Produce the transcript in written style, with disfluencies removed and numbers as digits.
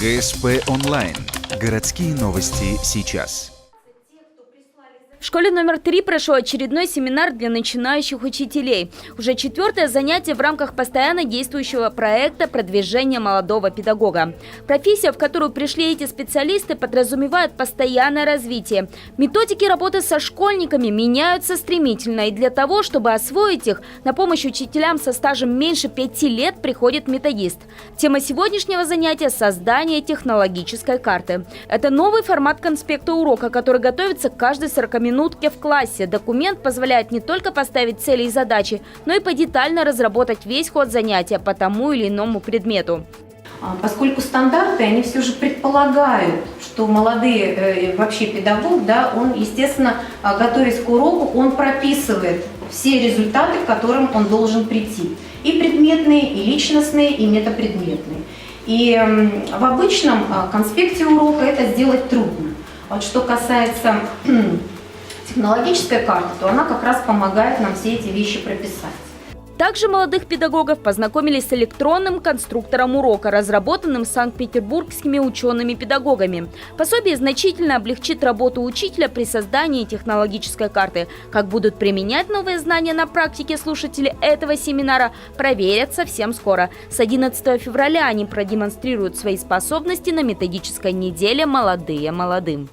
ГСП онлайн. Городские новости сейчас. В школе номер 3 прошел очередной семинар для начинающих учителей. Уже 4-е занятие в рамках постоянно действующего проекта продвижения молодого педагога. Профессия, в которую пришли эти специалисты, подразумевает постоянное развитие. Методики работы со школьниками меняются стремительно. И для того, чтобы освоить их, на помощь учителям со стажем меньше 5 лет приходит методист. Тема сегодняшнего занятия – создание технологической карты. Это новый формат конспекта урока, который готовится каждые 40 минут в классе. Документ позволяет не только поставить цели и задачи, но и подетально разработать весь ход занятия по тому или иному предмету. Поскольку стандарты, они все же предполагают, что молодой вообще педагог, да, он, естественно, готовясь к уроку, он прописывает все результаты, к которым он должен прийти. И предметные, и личностные, и метапредметные. И в обычном конспекте урока это сделать трудно. Вот что касается технологической карты, то она как раз помогает нам все эти вещи прописать. Также молодых педагогов познакомились с электронным конструктором урока, разработанным санкт-петербургскими учеными-педагогами. Пособие значительно облегчит работу учителя при создании технологической карты. Как будут применять новые знания на практике слушатели этого семинара, проверят совсем скоро. С 11 февраля они продемонстрируют свои способности на методической неделе «Молодые молодым».